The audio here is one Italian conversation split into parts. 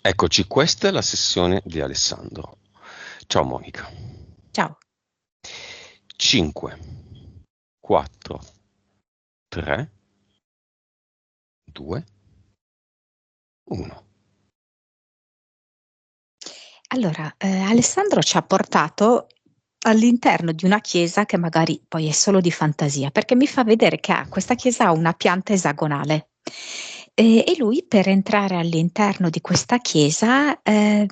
Eccoci, questa è la sessione di Alessandro. Ciao Monica. Ciao. 5, 4, 3, 2, 1. Allora, Alessandro ci ha portato all'interno di una chiesa che magari poi è solo di fantasia, perché mi fa vedere che questa chiesa ha una pianta esagonale. E lui per entrare all'interno di questa chiesa è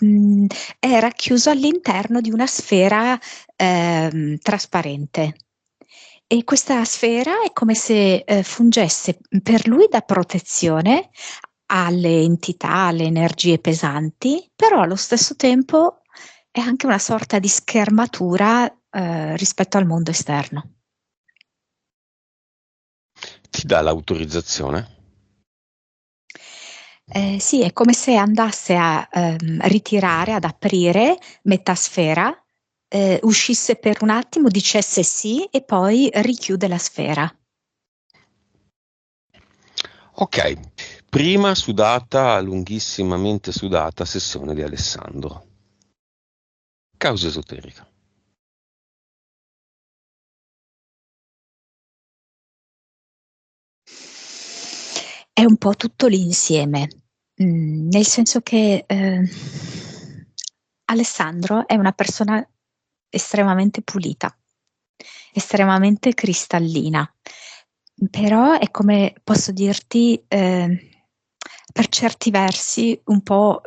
racchiuso all'interno di una sfera trasparente. E questa sfera è come se fungesse per lui da protezione alle entità, alle energie pesanti, però allo stesso tempo è anche una sorta di schermatura rispetto al mondo esterno. Ti dà l'autorizzazione? Sì, è come se andasse a ritirare, ad aprire metà sfera, uscisse per un attimo, dicesse sì e poi richiude la sfera. Ok, prima sudata, lunghissimamente sudata sessione di Alessandro. Causa esoterica. È un po' tutto l'insieme, nel senso che Alessandro è una persona estremamente pulita, estremamente cristallina, però è come posso dirti, per certi versi un po'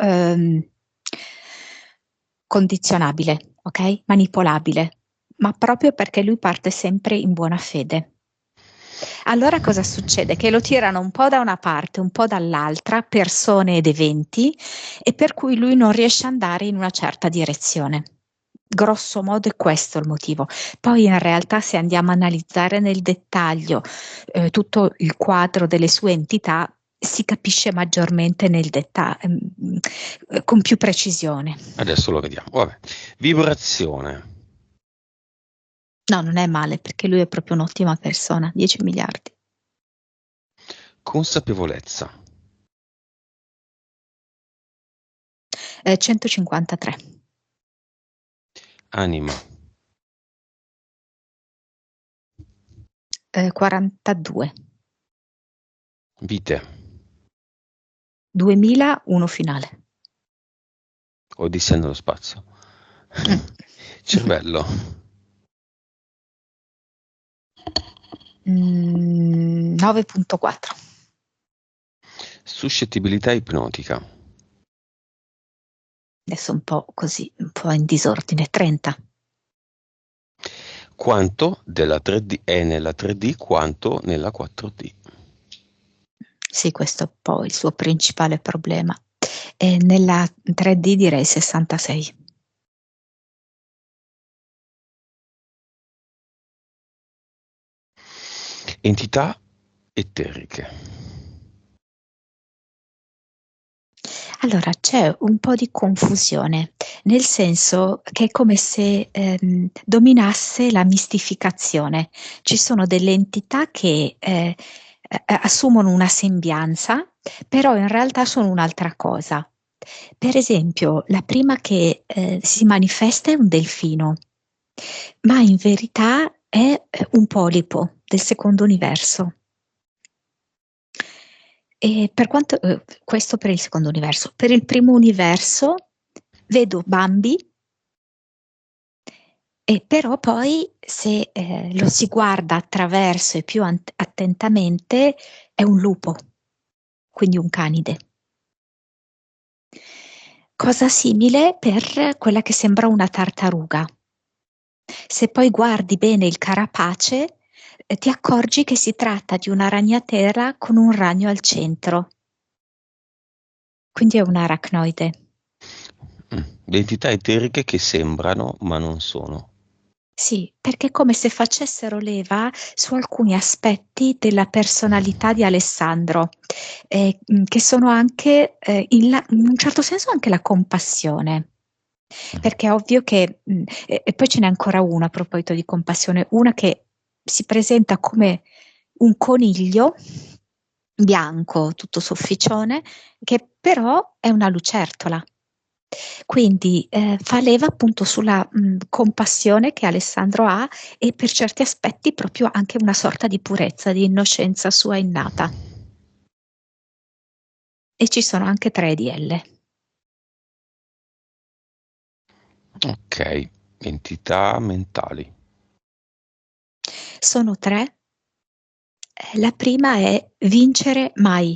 condizionabile, ok? Manipolabile, ma proprio perché lui parte sempre in buona fede. Allora cosa succede? Che lo tirano un po' da una parte, un po' dall'altra, persone ed eventi, e per cui lui non riesce ad andare in una certa direzione. Grosso modo è questo il motivo. Poi in realtà se andiamo a analizzare nel dettaglio tutto il quadro delle sue entità, si capisce maggiormente nel dettaglio, con più precisione. Adesso lo vediamo. Vabbè. Vibrazione. No, non è male perché lui è proprio un'ottima persona, 10 miliardi. Consapevolezza. 153. Anima. 42. Vite. 2000, uno finale. Odissea nello spazio. Mm. Cervello. 9.4. Suscettibilità ipnotica. Adesso un po' così, un po' in disordine. 30. Quanto della 3D è nella 3D quanto nella 4D. Sì, questo è un po' il suo principale problema. E nella 3D direi 66. Entità eteriche. Allora, c'è un po' di confusione, nel senso che è come se dominasse la mistificazione. Ci sono delle entità che assumono una sembianza, però in realtà sono un'altra cosa. Per esempio, la prima che si manifesta è un delfino, ma in verità è un polipo del secondo universo. E per quanto, questo per il secondo universo. Per il primo universo vedo Bambi, e però poi se lo si guarda attraverso e più attentamente è un lupo, quindi un canide. Cosa simile per quella che sembra una tartaruga. Se poi guardi bene il carapace, ti accorgi che si tratta di una ragnatela con un ragno al centro. Quindi è un aracnoide. Le entità eteriche che sembrano ma non sono. Sì, perché è come se facessero leva su alcuni aspetti della personalità di Alessandro, che sono anche, in un certo senso anche la compassione. Perché è ovvio che, e poi ce n'è ancora una a proposito di compassione, una che si presenta come un coniglio bianco, tutto sofficione, che però è una lucertola. Quindi fa leva appunto sulla compassione che Alessandro ha e per certi aspetti proprio anche una sorta di purezza, di innocenza sua innata. E ci sono anche 3 DL. Ok, entità mentali. Sono 3. La prima è vincere mai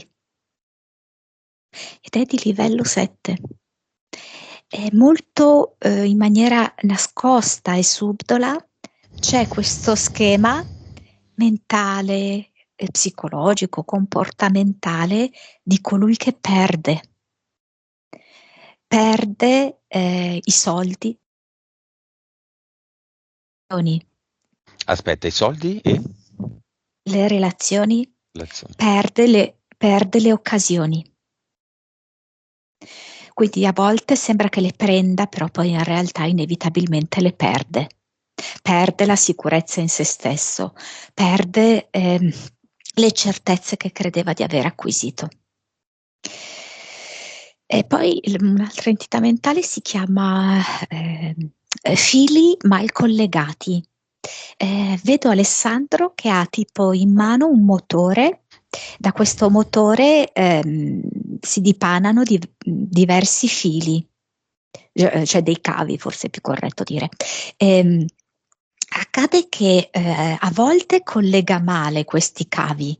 ed è di livello 7. È molto in maniera nascosta e subdola c'è questo schema mentale, psicologico, comportamentale di colui che perde. Perde i soldi, Aspetta, i soldi e le relazioni, l'azione. perde le occasioni. Quindi a volte sembra che le prenda, però poi in realtà inevitabilmente le perde. Perde la sicurezza in se stesso, perde le certezze che credeva di aver acquisito. E poi un'altra entità mentale si chiama fili mal collegati. Vedo Alessandro che ha tipo in mano un motore. Da questo motore si dipanano diversi fili, cioè dei cavi, forse è più corretto dire. Accade che a volte collega male questi cavi,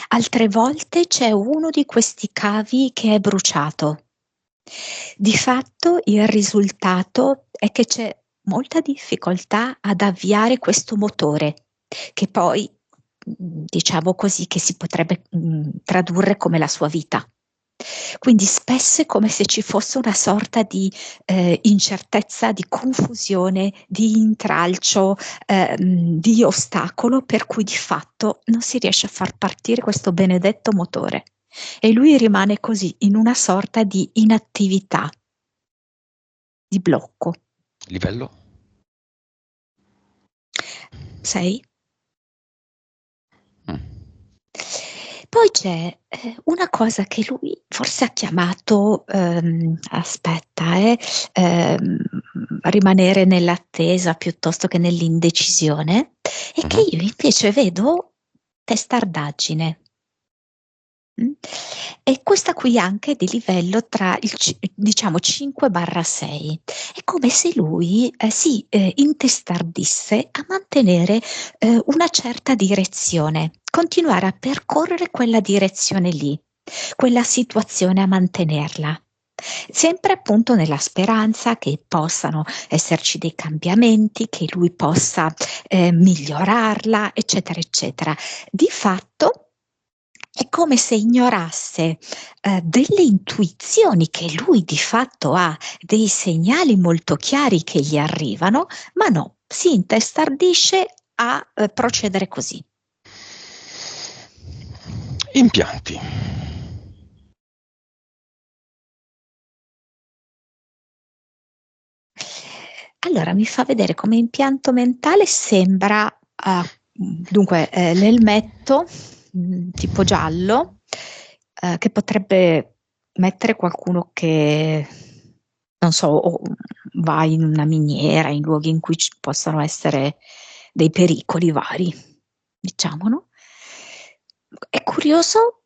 altre volte c'è uno di questi cavi che è bruciato. Di fatto il risultato è che c'è molta difficoltà ad avviare questo motore, che poi, diciamo così, che si potrebbe tradurre come la sua vita. Quindi spesso è come se ci fosse una sorta di incertezza, di confusione, di intralcio, di ostacolo, per cui di fatto non si riesce a far partire questo benedetto motore. E lui rimane così in una sorta di inattività, di blocco. Livello? 6? Mm. Poi c'è una cosa che lui forse ha chiamato, aspetta, rimanere nell'attesa piuttosto che nell'indecisione, e che Mhm. io invece vedo testardaggine. E questa qui anche di livello tra il diciamo 5/6. È come se lui si intestardisse a mantenere una certa direzione, continuare a percorrere quella direzione lì, quella situazione, a mantenerla. Sempre appunto nella speranza che possano esserci dei cambiamenti, che lui possa migliorarla, eccetera, eccetera. Di fatto è come se ignorasse delle intuizioni che lui di fatto ha, dei segnali molto chiari che gli arrivano, ma no, si intestardisce a procedere così. Impianti. Allora mi fa vedere come impianto mentale sembra, dunque, l'elmetto tipo giallo, che potrebbe mettere qualcuno che, non so, o va in una miniera, in luoghi in cui ci possano essere dei pericoli vari, diciamo, no? È curioso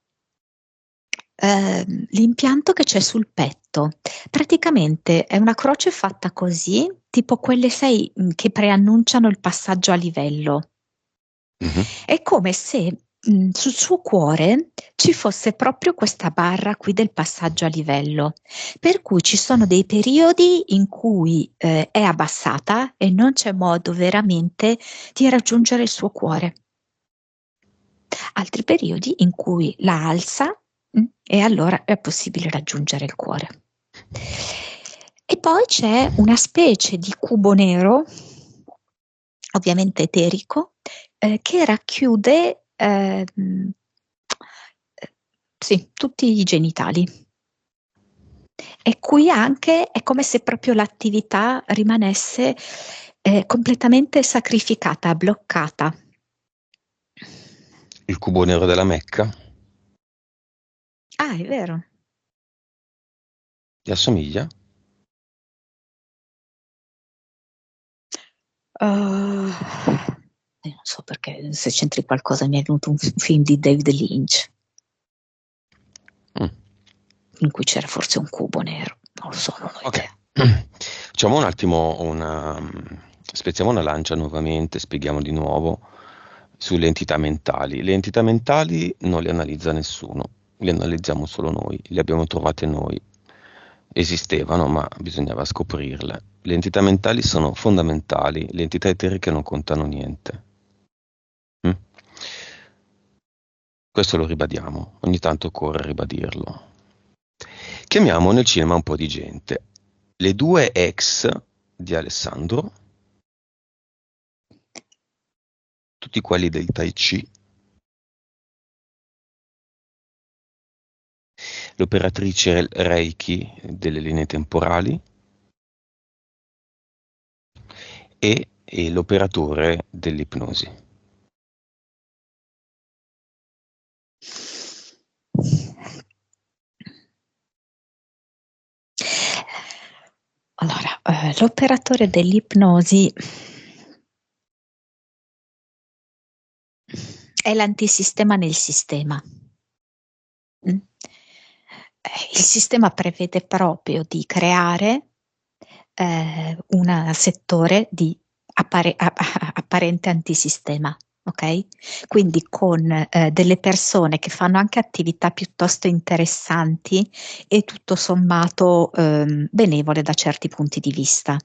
l'impianto che c'è sul petto. Praticamente è una croce fatta così, tipo quelle, sai, che preannunciano il passaggio a livello. Mhm. È come se sul suo cuore ci fosse proprio questa barra qui del passaggio a livello, per cui ci sono dei periodi in cui è abbassata e non c'è modo veramente di raggiungere il suo cuore. Altri periodi in cui la alza, e allora è possibile raggiungere il cuore. E poi c'è una specie di cubo nero, ovviamente eterico, che racchiude sì, tutti i genitali. E qui anche è come se proprio l'attività rimanesse completamente sacrificata, bloccata. Il cubo nero della Mecca? Ah, è vero. Ti assomiglia? Non so perché se c'entri qualcosa mi è venuto un film di David Lynch Mm. in cui c'era forse un cubo nero, non lo so, non ho Ok. idea. Facciamo un attimo spezziamo una lancia nuovamente, spieghiamo di nuovo sulle entità mentali. Le entità mentali non le analizza nessuno, le analizziamo solo noi, le abbiamo trovate noi. Esistevano, ma bisognava scoprirle. Le entità mentali sono fondamentali, le entità eteriche non contano niente. Mm? Questo lo ribadiamo, ogni tanto occorre ribadirlo. Chiamiamo nel cinema un po' di gente. Le due ex di Alessandro, tutti quelli del Tai Chi, l'operatrice Reiki delle linee temporali e l'operatore dell'ipnosi. Allora, l'operatore dell'ipnosi è l'antisistema nel sistema. Mm. Il sistema prevede proprio di creare un settore di apparente antisistema, ok? Quindi con delle persone che fanno anche attività piuttosto interessanti e tutto sommato benevole da certi punti di vista.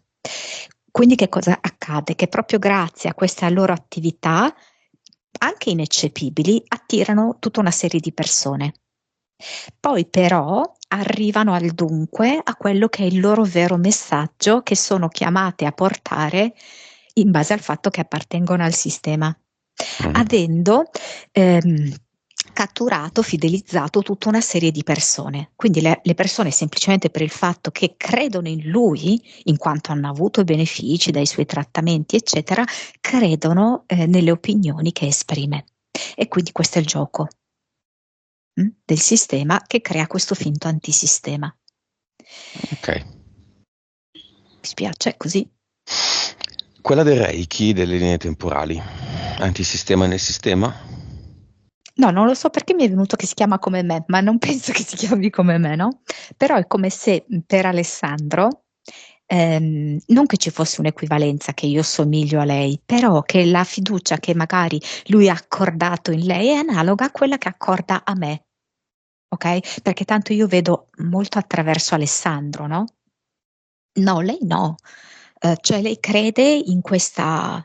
Quindi che cosa accade? Che proprio grazie a questa loro attività, anche ineccepibili, attirano tutta una serie di persone. Poi però arrivano al dunque, a quello che è il loro vero messaggio che sono chiamate a portare in base al fatto che appartengono al sistema, Mhm. avendo catturato, fidelizzato tutta una serie di persone. Quindi le persone semplicemente per il fatto che credono in lui, in quanto hanno avuto benefici dai suoi trattamenti, eccetera, credono nelle opinioni che esprime. E quindi questo è il gioco del sistema che crea questo finto antisistema. Ok. Mi spiace, è così. Quella del Reiki delle linee temporali. Antisistema nel sistema? No, non lo so perché mi è venuto che si chiama come me, ma non penso che si chiami come me, no? Però è come se per Alessandro, non che ci fosse un'equivalenza che io somiglio a lei, però che la fiducia che magari lui ha accordato in lei è analoga a quella che accorda a me, ok? Perché tanto io vedo molto attraverso Alessandro, no? No, lei no. Cioè lei crede in questa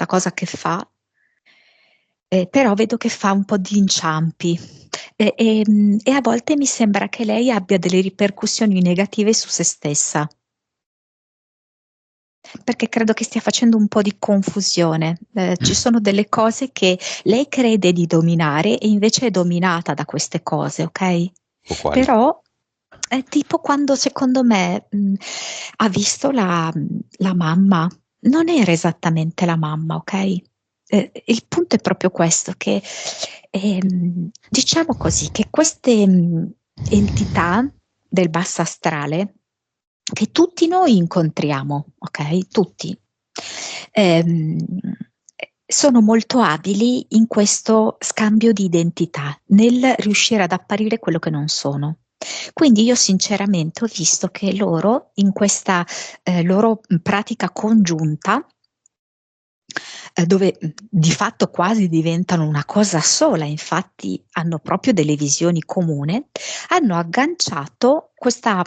cosa che fa, però vedo che fa un po' di inciampi e a volte mi sembra che lei abbia delle ripercussioni negative su se stessa, perché credo che stia facendo un po' di confusione. Ci sono delle cose che lei crede di dominare e invece è dominata da queste cose, ok? O quali? Però è tipo quando secondo me ha visto la mamma, non era esattamente la mamma, ok? Il punto è proprio questo, che diciamo così, che queste entità del basso astrale, che tutti noi incontriamo, ok? Tutti, ehm, sono molto abili in questo scambio di identità, nel riuscire ad apparire quello che non sono. Quindi io sinceramente ho visto che loro, in questa loro pratica congiunta, dove di fatto quasi diventano una cosa sola, infatti hanno proprio delle visioni comune, hanno agganciato questa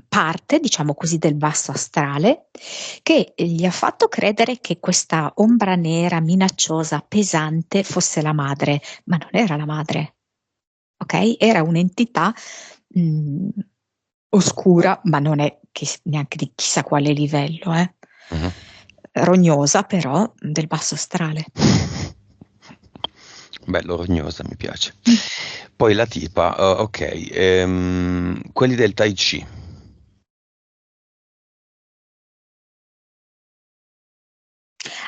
parte, diciamo così, del basso astrale che gli ha fatto credere che questa ombra nera, minacciosa, pesante fosse la madre, ma non era la madre, ok? Era un'entità mh, oscura, ma non è neanche di chissà quale livello, Mhm. rognosa però del basso astrale. Bello, rognosa, mi piace. Mm. Poi la tipa, ok, quelli del Tai Chi.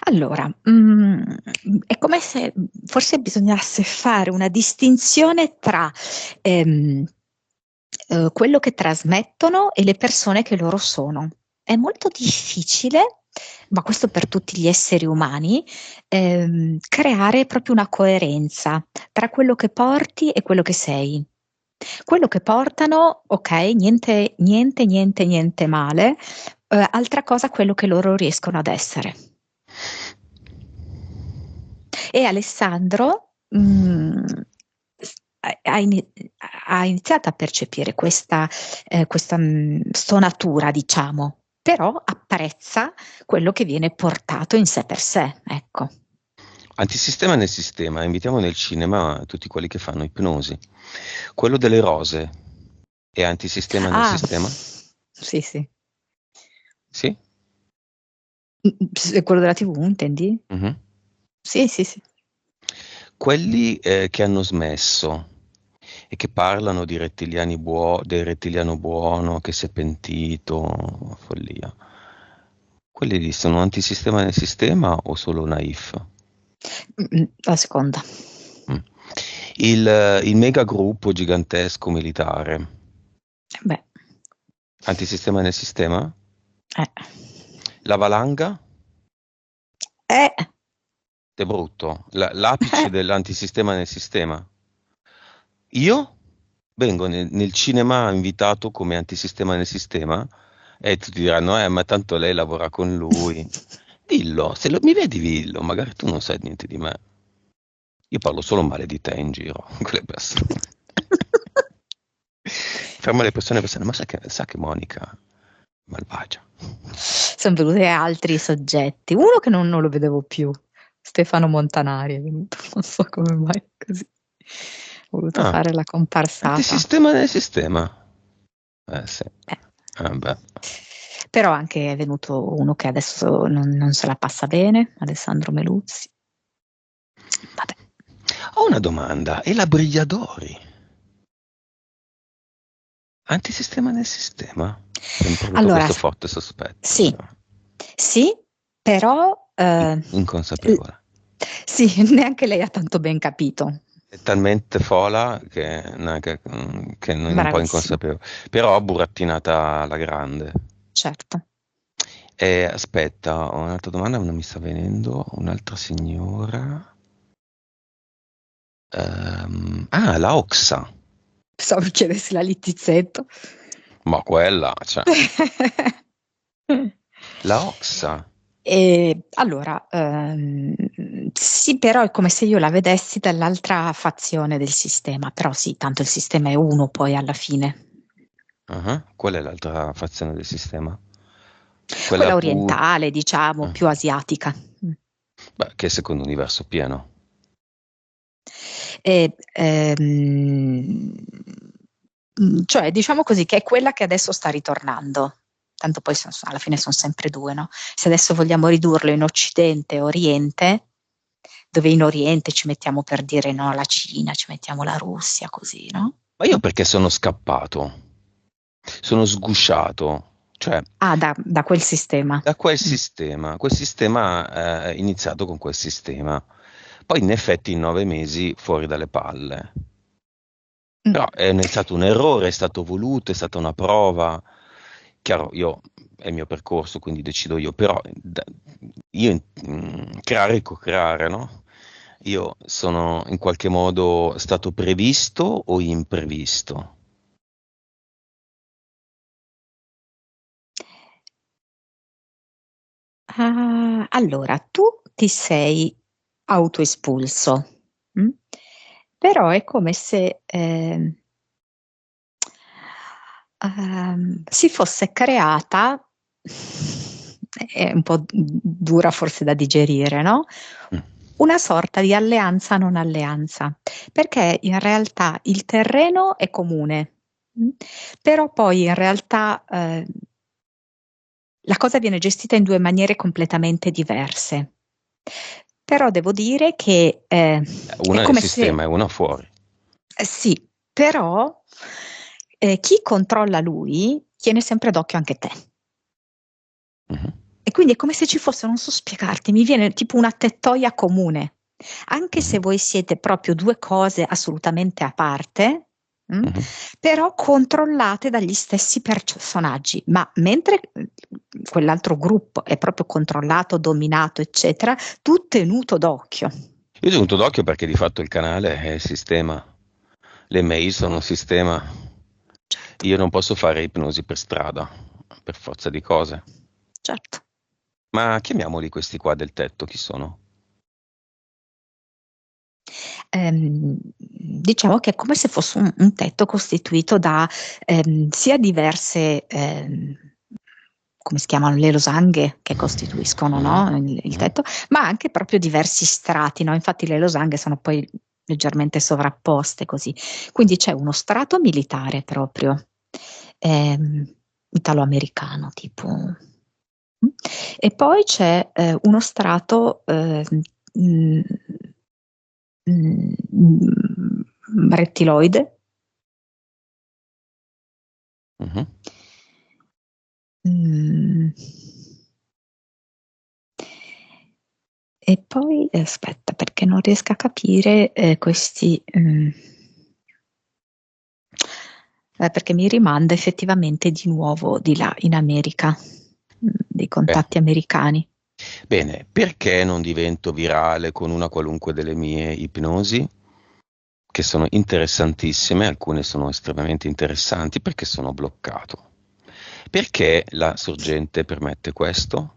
Allora, è come se forse bisognasse fare una distinzione tra quello che trasmettono e le persone che loro sono. È molto difficile, ma questo per tutti gli esseri umani, creare proprio una coerenza tra quello che porti e quello che sei. Quello che portano, ok, niente male, altra cosa quello che loro riescono ad essere. E Alessandro ha iniziato a percepire questa stonatura, diciamo, però apprezza quello che viene portato in sé per sé, ecco. Antisistema nel sistema, invitiamo nel cinema tutti quelli che fanno ipnosi. Quello delle rose è antisistema nel sistema? Sì, sì. Sì? Quello della TV, intendi? Mm-hmm. Sì, sì, sì. Quelli che hanno smesso e che parlano di del rettiliano buono che si è pentito, follia. Quelli lì sono antisistema nel sistema o solo naif? La seconda. Il mega gruppo gigantesco militare, Beh. antisistema nel sistema? Eh. La valanga? Eh. È brutto. L'apice dell'antisistema nel sistema. Io vengo nel cinema invitato come antisistema nel sistema e tutti diranno, ma tanto lei lavora con lui. Dillo, se mi vedi dillo, magari tu non sai niente di me. Io parlo solo male di te in giro con le persone. Fermo le persone, ma sa che Monica malvagia. Sono venuti altri soggetti. Uno che non lo vedevo più, Stefano Montanari è venuto, non so come mai così. Ho voluto fare la comparsata. Antisistema nel sistema. Sì. Beh. Però anche è venuto uno che adesso non se la passa bene, Alessandro Meluzzi. Vabbè. Ho una domanda, e la Brigliadori? Antisistema nel sistema? Sempre avuto Allora, questo forte sospetto. Sì, però inconsapevole. Sì, neanche lei ha tanto ben capito. È talmente fola che non è un po' inconsapevole. Però burattinata alla grande. Certo. Aspetta, ho un'altra domanda, non mi sta venendo. Un'altra signora. La Oxa. Pensavo mi chiedessi la Littizzetto. Ma quella, cioè. La Oxa. Allora, sì, però è come se io la vedessi dall'altra fazione del sistema, però sì, tanto il sistema è uno poi alla fine. Qual è l'altra fazione del sistema? Quella orientale, diciamo, più asiatica. Beh, che è il secondo universo pieno. Cioè, diciamo così, che è quella che adesso sta ritornando. Tanto poi alla fine sono sempre due, no? Se adesso vogliamo ridurlo in Occidente e Oriente, dove in Oriente ci mettiamo per dire no la Cina, ci mettiamo la Russia, così, no? Ma io perché sono scappato? Sono sgusciato. Cioè, da quel sistema. Da quel sistema. Quel sistema è iniziato con quel sistema. Poi in effetti in 9 mesi fuori dalle palle. Però è stato un errore, è stato voluto, è stata una prova. Chiaro, è il mio percorso, quindi decido io, però creare e co-creare, no? Io sono in qualche modo stato previsto o imprevisto? Allora, tu ti sei autoespulso, però è come se si fosse creata, è un po' dura forse da digerire, no? Una sorta di alleanza non alleanza, perché in realtà il terreno è comune, però poi in realtà la cosa viene gestita in due maniere completamente diverse. Però devo dire che una è nel come sistema se e una fuori. sì, però chi controlla lui tiene sempre d'occhio anche te. Mhm. E quindi è come se ci fosse, non so spiegarti, mi viene tipo una tettoia comune, anche se voi siete proprio due cose assolutamente a parte, Mhm. però controllate dagli stessi personaggi, ma mentre quell'altro gruppo è proprio controllato, dominato, eccetera, tu tenuto d'occhio. Io ho tenuto d'occhio perché di fatto il canale è il sistema, le mail sono il sistema. Certo, Io non posso fare ipnosi per strada, per forza di cose. certo. Ma chiamiamoli questi qua del tetto, chi sono? Diciamo che è come se fosse un tetto costituito da sia diverse, come si chiamano, le losanghe che costituiscono, Mhm, no? Il mhm. tetto, ma anche proprio diversi strati, no? Infatti le losanghe sono poi leggermente sovrapposte così. Quindi c'è uno strato militare proprio, ehm, italo-americano tipo. E poi c'è uno strato mh, rettiloide. Mhm. Mm. E poi aspetta, perché non riesco a capire questi. Perché mi rimanda effettivamente di nuovo di là in America, dei Beh, contatti americani. bene, perché non divento virale con una qualunque delle mie ipnosi? Che sono interessantissime, alcune sono estremamente interessanti perché sono bloccato. Perché la sorgente permette questo?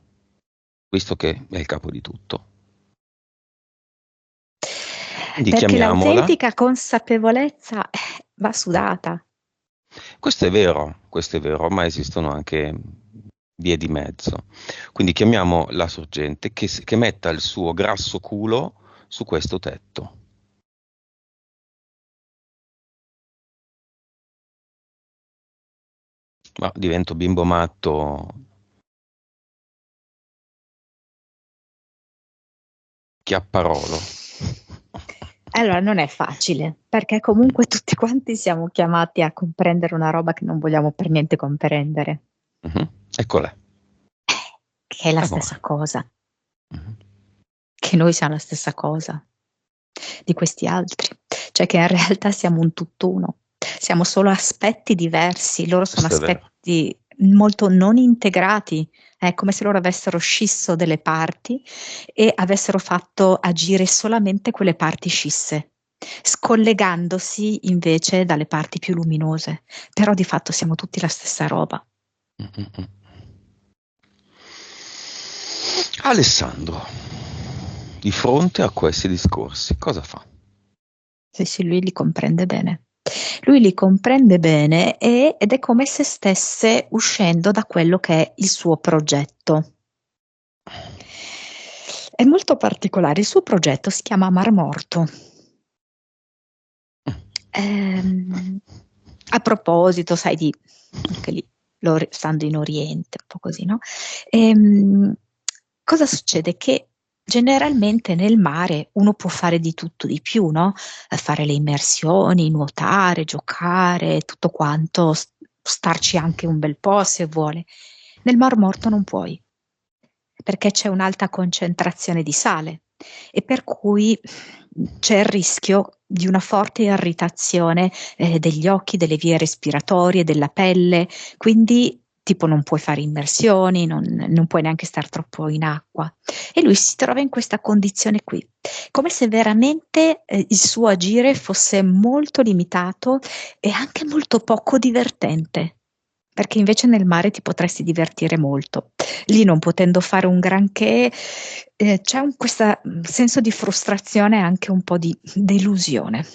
Visto che è il capo di tutto. Quindi Perché chiamiamola. l'autentica consapevolezza va sudata. Questo è vero, ma esistono anche vie di mezzo. Quindi chiamiamo la sorgente che metta il suo grasso culo su questo tetto. Ma divento bimbo matto, chiapparolo. Allora, non è facile, perché comunque tutti quanti siamo chiamati a comprendere una roba che non vogliamo per niente comprendere, Mhm. Eccola. che è la Amore. stessa cosa, Mhm. che noi siamo la stessa cosa di questi altri, cioè che in realtà siamo un tutt'uno, siamo solo aspetti diversi, loro sono Questo è vero. aspetti molto non integrati, è come se loro avessero scisso delle parti e avessero fatto agire solamente quelle parti scisse, scollegandosi invece dalle parti più luminose, però di fatto siamo tutti la stessa roba. Mhm. Alessandro, di fronte a questi discorsi, cosa fa? Sì, sì, lui li comprende bene. Lui li comprende bene ed è come se stesse uscendo da quello che è il suo progetto. È molto particolare, il suo progetto si chiama Mar Morto. A proposito, sai, anche lì, stando in Oriente, un po' così, no? Cosa succede? Che generalmente nel mare uno può fare di tutto di più, no? Fare le immersioni, nuotare, giocare, tutto quanto, starci anche un bel po' se vuole. Nel Mar Morto non puoi, perché c'è un'alta concentrazione di sale e per cui c'è il rischio di una forte irritazione degli occhi, delle vie respiratorie, della pelle, quindi tipo non puoi fare immersioni, non puoi neanche stare troppo in acqua. E lui si trova in questa condizione qui, come se veramente il suo agire fosse molto limitato e anche molto poco divertente, perché invece nel mare ti potresti divertire molto. Lì non potendo fare un granché, c'è questo senso di frustrazione e anche un po' di delusione.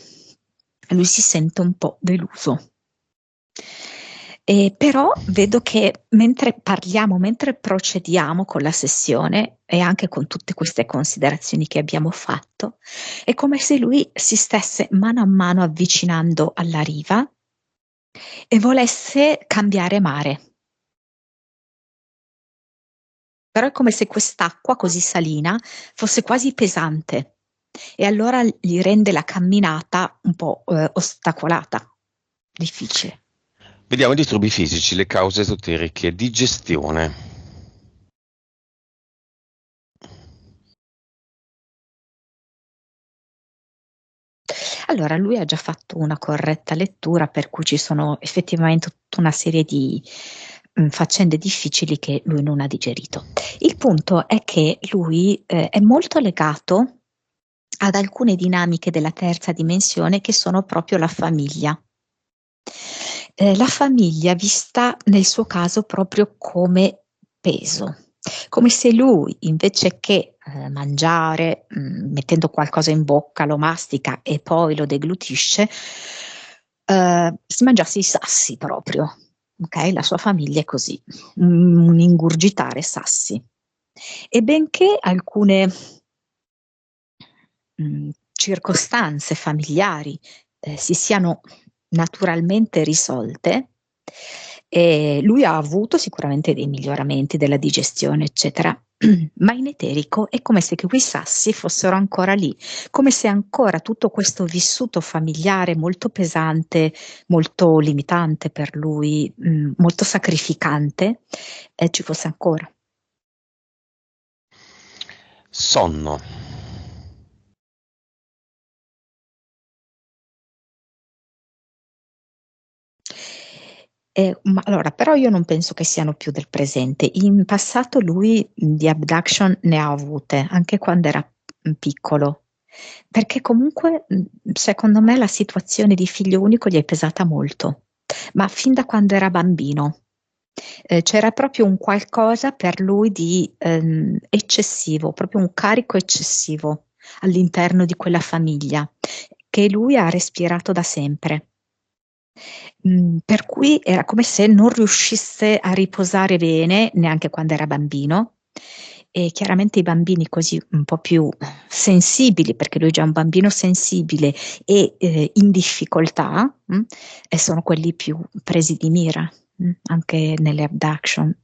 Lui si sente un po' deluso. Però vedo che mentre parliamo, mentre procediamo con la sessione e anche con tutte queste considerazioni che abbiamo fatto, è come se lui si stesse mano a mano avvicinando alla riva e volesse cambiare mare. Però è come se quest'acqua così salina fosse quasi pesante e allora gli rende la camminata un po' ostacolata, difficile. Vediamo i disturbi fisici, le cause esoteriche, digestione. Allora, lui ha già fatto una corretta lettura, per cui ci sono effettivamente tutta una serie di faccende difficili che lui non ha digerito. Il punto è che lui è molto legato ad alcune dinamiche della terza dimensione che sono proprio la famiglia. La famiglia vista nel suo caso proprio come peso, come se lui invece che mangiare, mettendo qualcosa in bocca, lo mastica e poi lo deglutisce, si mangiasse i sassi proprio. Ok? La sua famiglia è così, un ingurgitare sassi. E benché alcune circostanze familiari si siano naturalmente risolte, lui ha avuto sicuramente dei miglioramenti della digestione, eccetera, ma in eterico è come se quei sassi fossero ancora lì, come se ancora tutto questo vissuto familiare molto pesante, molto limitante per lui, molto sacrificante, ci fosse ancora. Sonno. Ma allora, però io non penso che siano più del presente. In passato lui di abduction ne ha avute, anche quando era piccolo, perché comunque secondo me la situazione di figlio unico gli è pesata molto, ma fin da quando era bambino. C'era proprio un qualcosa per lui di eccessivo, proprio un carico eccessivo all'interno di quella famiglia che lui ha respirato da sempre. Per cui era come se non riuscisse a riposare bene neanche quando era bambino. E chiaramente i bambini così un po' più sensibili, perché lui è già un bambino sensibile e in difficoltà, e sono quelli più presi di mira, anche nelle abduction.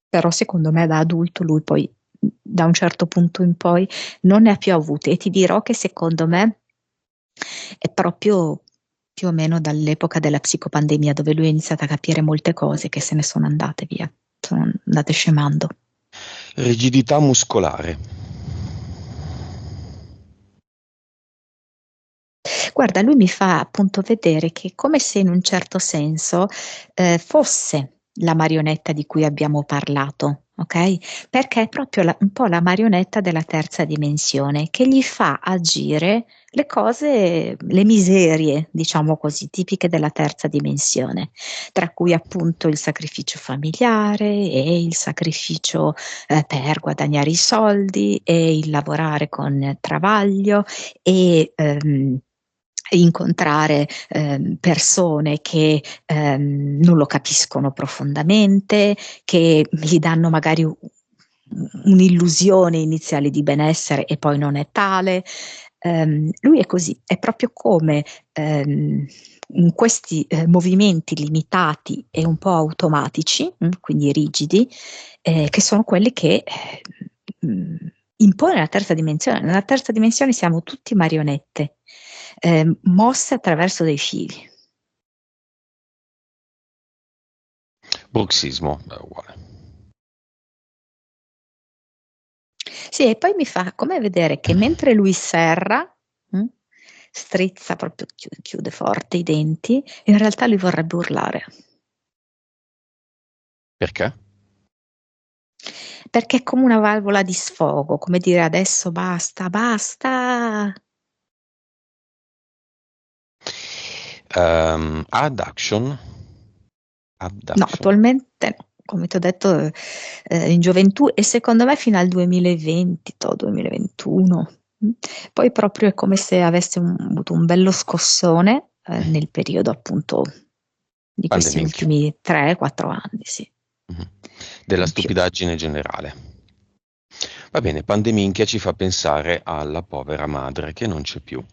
Però secondo me da adulto lui poi da un certo punto in poi non ne ha più avute, e ti dirò che secondo me è proprio più o meno dall'epoca della psicopandemia, dove lui ha iniziato a capire molte cose che se ne sono andate via, sono andate scemando. Rigidità muscolare. Guarda, lui mi fa appunto vedere che è come se in un certo senso fosse la marionetta di cui abbiamo parlato, ok? Perché è proprio un po' la marionetta della terza dimensione che gli fa agire le cose, le miserie, diciamo così, tipiche della terza dimensione, tra cui appunto il sacrificio familiare e il sacrificio per guadagnare i soldi e il lavorare con travaglio e incontrare persone che non lo capiscono profondamente, che gli danno magari un'illusione iniziale di benessere e poi non è tale. Lui è così, è proprio come in questi movimenti limitati e un po' automatici, quindi rigidi, che sono quelli che impone la terza dimensione. Nella terza dimensione siamo tutti marionette, mosse attraverso dei fili. Bruxismo è uguale. Sì, e poi mi fa come vedere che mentre lui serra, mh, strizza proprio, chiude forte i denti, in realtà lui vorrebbe urlare. Perché? Perché è come una valvola di sfogo, come dire adesso basta, basta. Adduction. No, Abduction. attualmente no. Come ti ho detto, in gioventù e secondo me fino al 2020, 2021. Poi proprio è come se avesse avuto un bello scossone nel periodo appunto di questi Pandeminchia. ultimi 3-4 anni, sì, Mhm. Della in più. stupidaggine generale. Va bene, Pandeminchia ci fa pensare alla povera madre che non c'è più,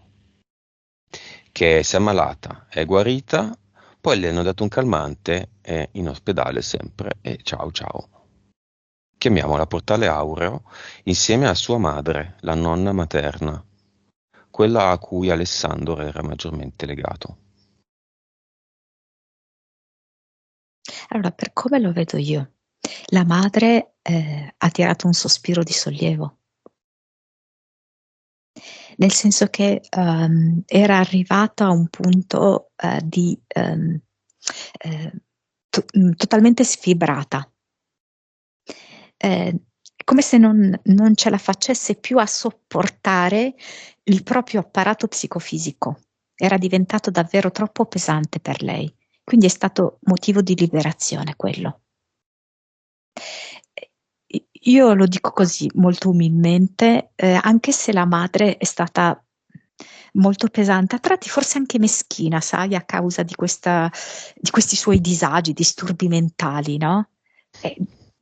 che si è ammalata, è guarita, poi le hanno dato un calmante, è in ospedale sempre e ciao ciao. Chiamiamola Portale Aureo insieme a sua madre, la nonna materna, quella a cui Alessandro era maggiormente legato. Allora, per come lo vedo io, la madre ha tirato un sospiro di sollievo. nel senso che era arrivata a un punto totalmente sfibrata, come se non ce la facesse più a sopportare il proprio apparato psicofisico. Era diventato davvero troppo pesante per lei, quindi è stato motivo di liberazione quello. Io lo dico così molto umilmente, anche se la madre è stata molto pesante, a tratti forse anche meschina, sai, a causa di questi suoi disagi, disturbi mentali, no?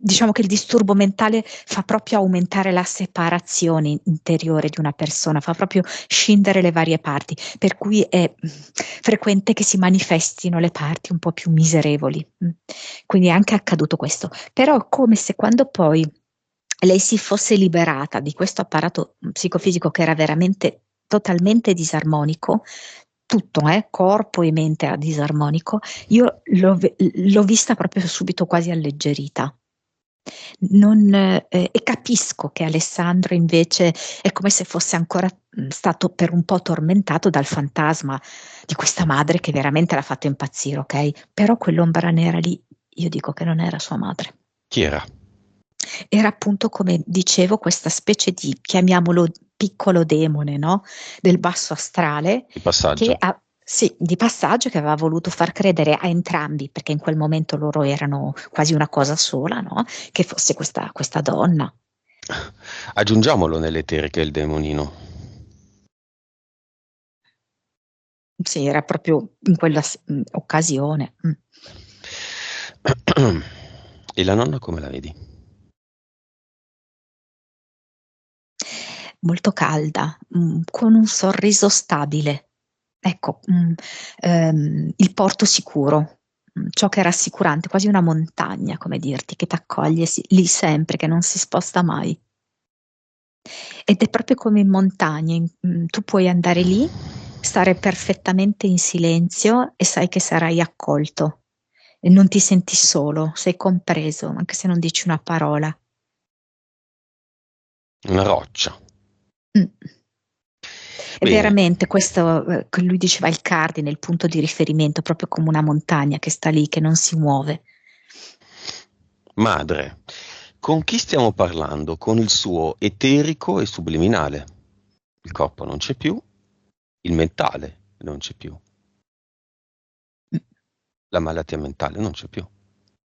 Diciamo che il disturbo mentale fa proprio aumentare la separazione interiore di una persona, fa proprio scindere le varie parti, per cui è frequente che si manifestino le parti un po' più miserevoli. Quindi è anche accaduto questo. Però è come se quando poi lei si fosse liberata di questo apparato psicofisico che era veramente totalmente disarmonico, tutto, corpo e mente era disarmonico, io l'ho vista proprio subito quasi alleggerita. E capisco che Alessandro invece è come se fosse ancora stato per un po' tormentato dal fantasma di questa madre che veramente l'ha fatto impazzire, ok? Però quell'ombra nera lì, io dico che non era sua madre. Chi era? Era appunto, come dicevo, questa specie di, chiamiamolo piccolo demone, no? Del basso astrale, Il passaggio. sì, di passaggio, che aveva voluto far credere a entrambi, perché in quel momento loro erano quasi una cosa sola, no? Che fosse questa donna. Aggiungiamolo nell'eterica il demonino. Sì, era proprio in quella occasione. E la nonna come la vedi? Molto calda, con un sorriso stabile. Ecco, il porto sicuro, ciò che è rassicurante, quasi una montagna, come dirti, che ti accoglie lì sempre, che non si sposta mai. Ed è proprio come in montagna, tu puoi andare lì, stare perfettamente in silenzio e sai che sarai accolto. E non ti senti solo, sei compreso, anche se non dici una parola. Una roccia. Mm. È Bene, veramente questo, che lui diceva, il cardine, il punto di riferimento, proprio come una montagna che sta lì, che non si muove. madre, con chi stiamo parlando? Con il suo eterico e subliminale. Il corpo non c'è più, il mentale non c'è più, Mm. la malattia mentale non c'è più.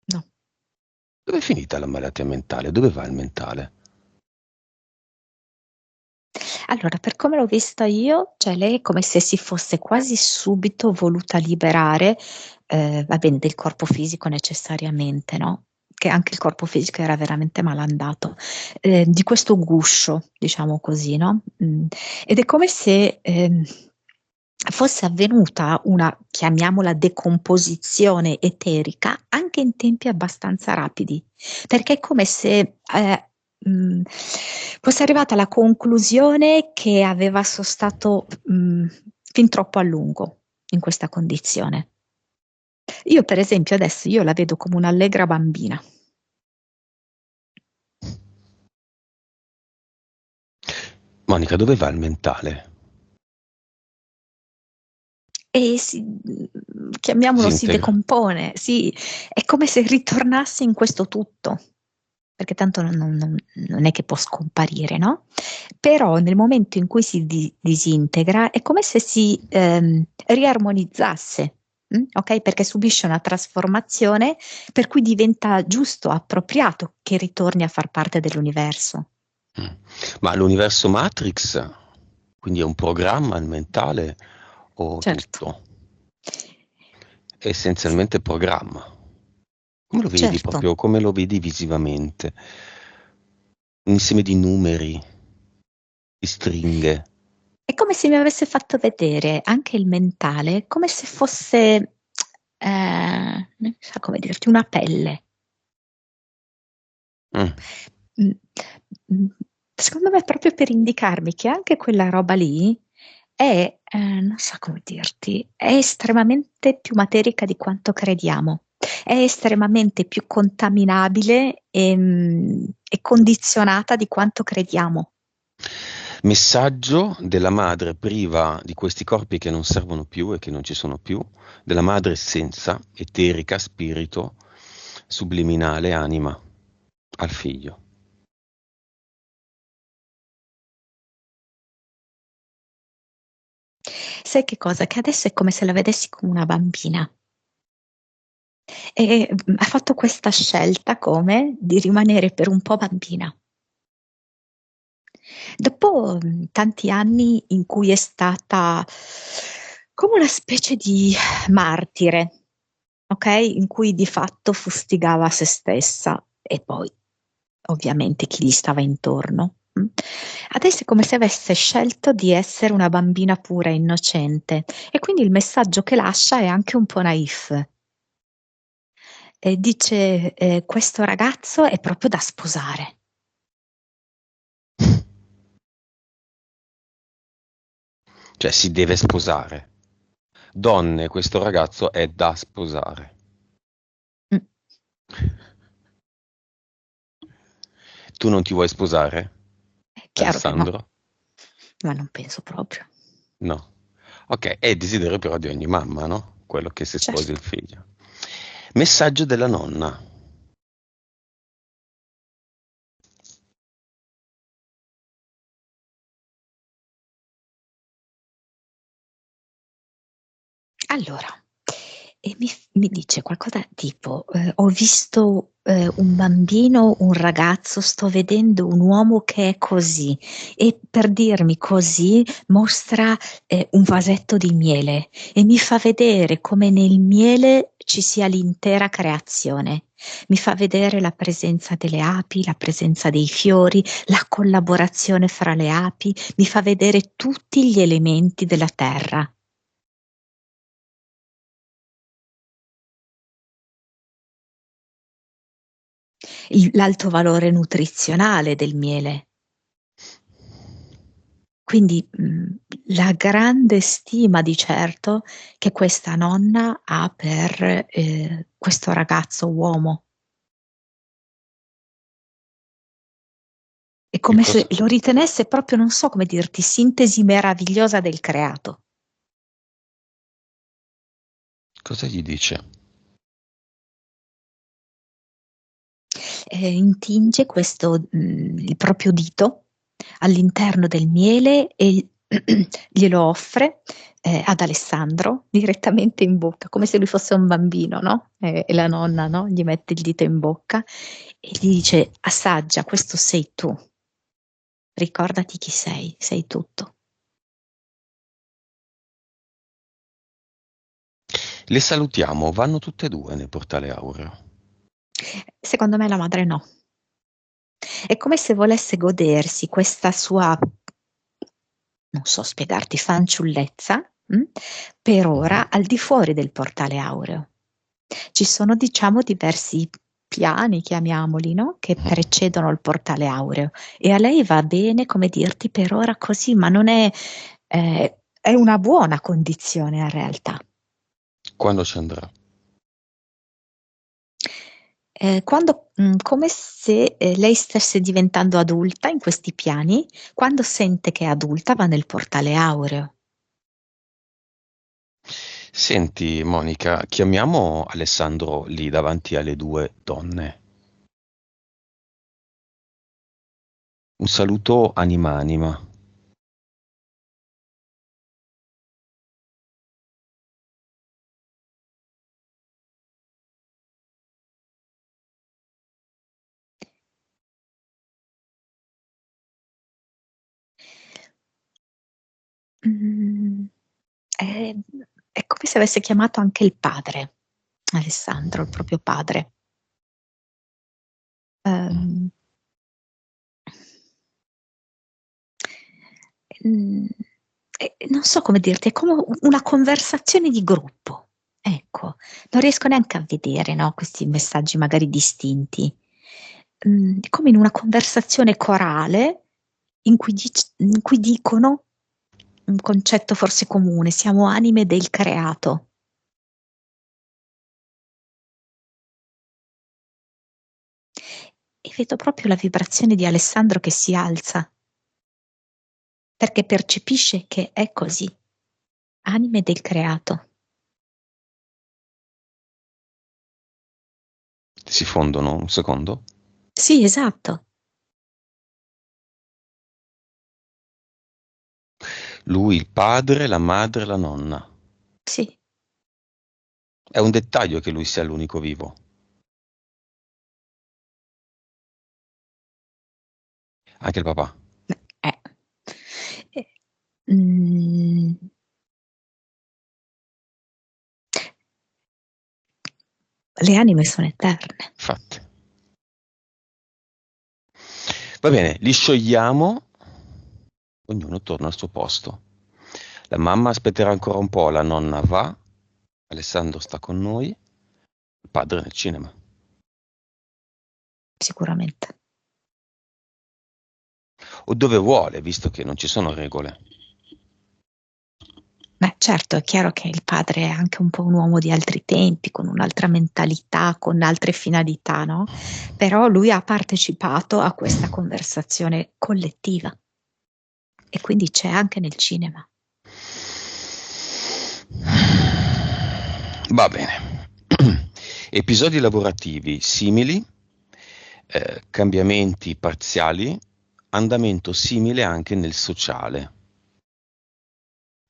No. Dove è finita la malattia mentale? Dove va il mentale? Allora, per come l'ho vista io, cioè lei è come se si fosse quasi subito voluta liberare, va bene, del corpo fisico necessariamente, no? Che anche il corpo fisico era veramente malandato, di questo guscio, diciamo così, no? Ed è come se fosse avvenuta una, chiamiamola, decomposizione eterica anche in tempi abbastanza rapidi, perché è come se fosse arrivata alla conclusione che aveva sostato fin troppo a lungo in questa condizione. Io, per esempio, adesso io la vedo come un'allegra bambina. Monica, dove va il mentale? E chiamiamolo, si Disintegra. decompone, sì, è come se ritornasse in questo tutto, perché tanto non è che può scomparire, no? Però nel momento in cui si disintegra è come se si riarmonizzasse, ok? Perché subisce una trasformazione per cui diventa giusto, appropriato che ritorni a far parte dell'universo. Ma l'universo Matrix, quindi è un programma il mentale o Certo, tutto? È essenzialmente programma. Come lo vedi certo. proprio? Come lo vedi visivamente? Un insieme di numeri, di stringhe. È come se mi avesse fatto vedere anche il mentale, come se fosse, non so come dirti, una pelle. Mm. Mm, mm, Secondo me, proprio per indicarmi che anche quella roba lì è, non so come dirti, è estremamente più materica di quanto crediamo. È estremamente più contaminabile e condizionata di quanto crediamo. Messaggio della madre priva di questi corpi che non servono più e che non ci sono più, della madre senza, eterica, spirito, subliminale, anima, al figlio. Sai che cosa? Che adesso è come se la vedessi come una bambina. E ha fatto questa scelta come di rimanere per un po' bambina. Dopo tanti anni in cui è stata come una specie di martire, ok? In cui di fatto fustigava se stessa e poi ovviamente chi gli stava intorno. Adesso è come se avesse scelto di essere una bambina pura e innocente e quindi il messaggio che lascia è anche un po' naif. Dice, questo ragazzo è proprio da sposare. Cioè si deve sposare. Donne, questo ragazzo è da sposare. Mm, Tu non ti vuoi sposare, è chiaro che no, Alessandro? ma non penso proprio. No. Ok, è il desiderio però di ogni mamma, no? Quello che si sposi il Certo. figlio. Messaggio della nonna. Allora, e mi dice qualcosa tipo, ho visto un bambino, un ragazzo, sto vedendo un uomo che è così e per dirmi così mostra un vasetto di miele e mi fa vedere come nel miele ci sia l'intera creazione. Mi fa vedere la presenza delle api, la presenza dei fiori, la collaborazione fra le api, mi fa vedere tutti gli elementi della terra. L'alto valore nutrizionale del miele. Quindi la grande stima di certo che questa nonna ha per questo ragazzo uomo. È E come se cosa, lo ritenesse proprio, non so come dirti, sintesi meravigliosa del creato. cosa gli dice? Intinge questo, il proprio dito all'interno del miele e glielo offre ad Alessandro direttamente in bocca, come se lui fosse un bambino, no? E la nonna, no? Gli mette il dito in bocca e gli dice: assaggia, questo sei tu, ricordati chi sei, sei tutto. Le salutiamo, vanno tutte e due nel portale aureo. Secondo me la madre no. È come se volesse godersi questa sua, non so spiegarti, fanciullezza, per Mhm. ora al di fuori del portale aureo. Ci sono, diciamo, diversi piani, chiamiamoli, no? Che Mhm. precedono il portale aureo e a lei va bene, come dirti, per ora così, ma non è, è una buona condizione in realtà. Quando ci andrà? Quando, come se lei stesse diventando adulta in questi piani, quando sente che è adulta va nel portale aureo. Senti, Monica, chiamiamo Alessandro lì davanti alle due donne. Un saluto anima anima. Mm, è, è come se avesse chiamato anche il padre, Alessandro, il proprio padre. Ehm, mm, non so come dirti, è come una conversazione di gruppo. Ecco, non riesco neanche a vedere, no, questi messaggi magari distinti. Come in una conversazione corale in cui dicono un concetto forse comune, siamo anime del creato. E vedo proprio la vibrazione di Alessandro che si alza. perché percepisce che è così. Anime del creato. Si fondono un secondo? Sì, esatto. Lui, il padre, la madre, la nonna. Sì. È un dettaglio che lui sia l'unico vivo. Anche il papà. Eh. Eh, mm, le anime sono eterne. Infatti. Va bene, li sciogliamo, ognuno torna al suo posto. La mamma aspetterà ancora un po', la nonna va, Alessandro sta con noi, il padre nel cinema. Sicuramente. O dove vuole, visto che non ci sono regole. Beh, certo, è chiaro che il padre è anche un po' un uomo di altri tempi, con un'altra mentalità, con altre finalità, no? Però lui ha partecipato a questa conversazione collettiva e quindi c'è anche nel cinema. Va bene. Episodi lavorativi simili, cambiamenti parziali, andamento simile anche nel sociale.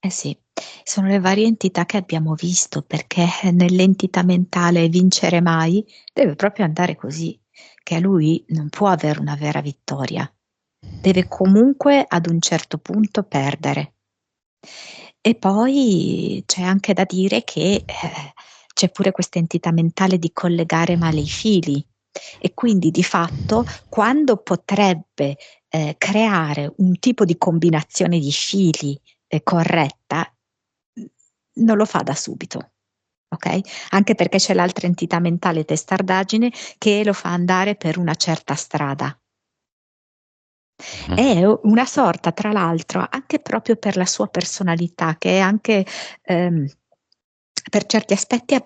Eh sì, sono le varie entità che abbiamo visto, perché nell'entità mentale vincere mai deve proprio andare così, che lui non può avere una vera vittoria, deve comunque ad un certo punto perdere. E poi c'è anche da dire che c'è pure questa entità mentale di collegare male i fili e quindi di fatto quando potrebbe creare un tipo di combinazione di fili corretta, non lo fa da subito. Ok? Anche perché c'è l'altra entità mentale testardaggine che lo fa andare per una certa strada. È una sorta, tra l'altro, anche proprio per la sua personalità, che è anche ehm, per certi aspetti,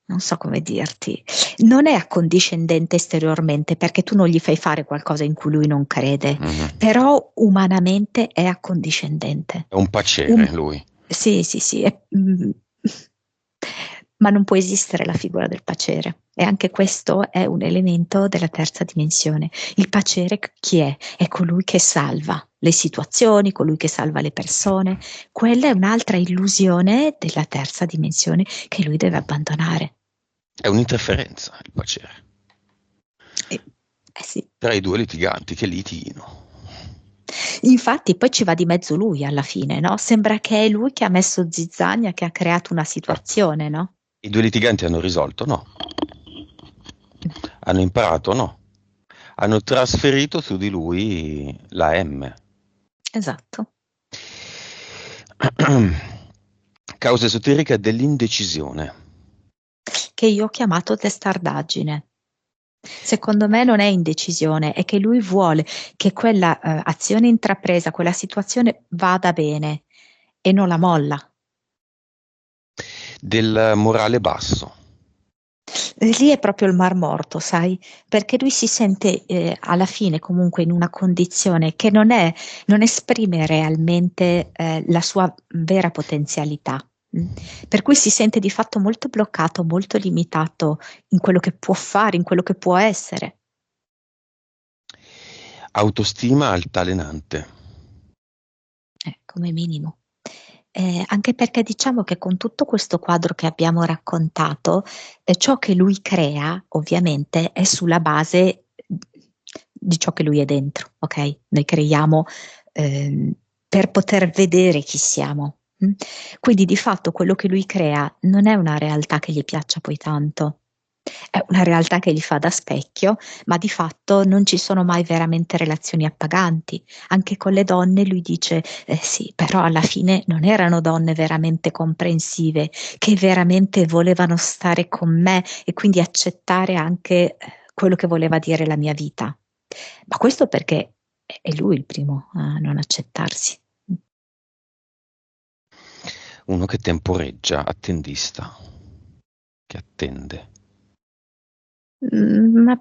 non so come dirti, non è accondiscendente esteriormente perché tu non gli fai fare qualcosa in cui lui non crede, però umanamente è accondiscendente. È un pacere Um- lui. sì, sì, sì, ma non può esistere la figura del pacere. E anche questo è un elemento della terza dimensione. Il pacere chi è? È colui che salva le situazioni, colui che salva le persone. Quella è un'altra illusione della terza dimensione che lui deve abbandonare. È un'interferenza il pacere. Sì. Tra i due litiganti che litighino. Infatti poi ci va di mezzo lui alla fine, no? Sembra che è lui che ha messo zizzania, che ha creato una situazione, no? I due litiganti hanno risolto? No. Hanno imparato? No. Hanno trasferito su di lui la M. Esatto. Causa esoterica dell'indecisione. Che io ho chiamato testardaggine. Secondo me non è indecisione, è che lui vuole che quella azione intrapresa, quella situazione vada bene e non la molla. Del morale basso. Lì è proprio il mar morto, sai? Perché lui si sente alla fine comunque in una condizione che non esprime realmente la sua vera potenzialità. Per cui si sente di fatto molto bloccato, molto limitato in quello che può fare, in quello che può essere. Autostima altalenante. Come minimo. Anche perché diciamo che con tutto questo quadro che abbiamo raccontato, ciò che lui crea ovviamente è sulla base di ciò che lui è dentro, ok? Noi creiamo per poter vedere chi siamo. Quindi di fatto quello che lui crea non è una realtà che gli piaccia poi tanto, è una realtà che gli fa da specchio, ma di fatto non ci sono mai veramente relazioni appaganti. Anche con le donne lui dice, sì, però alla fine non erano donne veramente comprensive, che veramente volevano stare con me e quindi accettare anche quello che voleva dire la mia vita. Ma questo perché è lui il primo a non accettarsi. Uno che temporeggia, attendista, che attende. Ma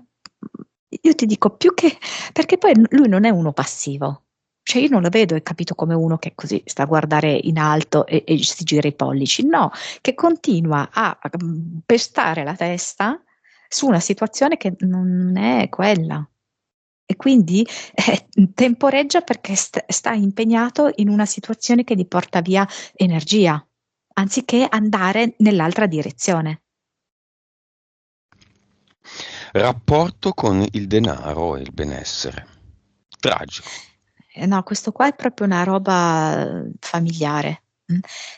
io ti dico più che perché poi lui non è uno passivo. Cioè io non lo vedo, è capito, come uno che così sta a guardare in alto e si gira i pollici, no, che continua a pestare la testa su una situazione che non è quella. E quindi temporeggia perché sta impegnato in una situazione che gli porta via energia, anziché andare nell'altra direzione. Rapporto con il denaro e il benessere. Tragico. No, questo qua è proprio una roba familiare,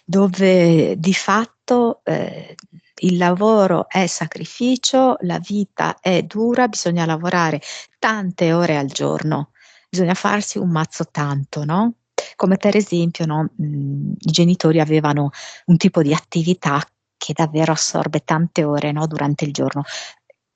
dove di fatto il lavoro è sacrificio, la vita è dura, bisogna lavorare tante ore al giorno, bisogna farsi un mazzo tanto, no? Come per esempio, no, i genitori avevano un tipo di attività che davvero assorbe tante ore, no, durante il giorno.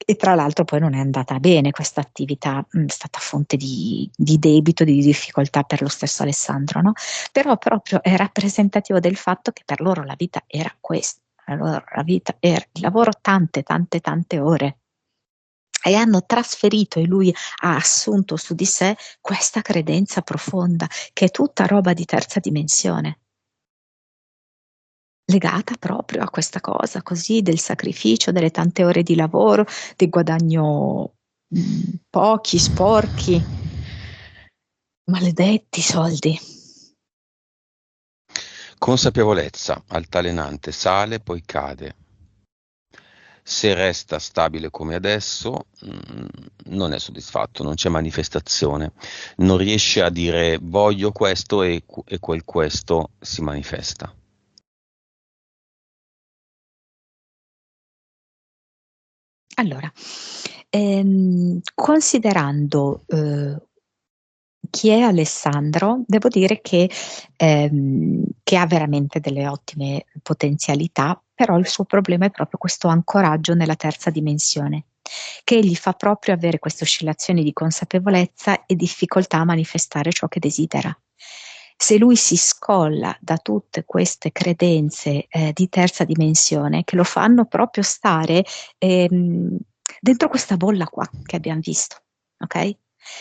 E tra l'altro poi non è andata bene questa attività, è stata fonte di debito, di difficoltà per lo stesso Alessandro, no? Però proprio è rappresentativo del fatto che per loro la vita era questa, allora la vita era il lavoro tante, tante, tante ore. E hanno trasferito, e lui ha assunto su di sé questa credenza profonda, che è tutta roba di terza dimensione, legata proprio a questa cosa così del sacrificio, delle tante ore di lavoro, del guadagno pochi, sporchi, maledetti soldi. Consapevolezza altalenante, sale, poi cade. Se resta stabile come adesso, non è soddisfatto, non c'è manifestazione, non riesce a dire voglio questo e quel questo si manifesta. Allora, considerando chi è Alessandro, devo dire che ha veramente delle ottime potenzialità, però il suo problema è proprio questo ancoraggio nella terza dimensione, che gli fa proprio avere queste oscillazioni di consapevolezza e difficoltà a manifestare ciò che desidera. Se lui si scolla da tutte queste credenze di terza dimensione che lo fanno proprio stare dentro questa bolla qua che abbiamo visto, ok?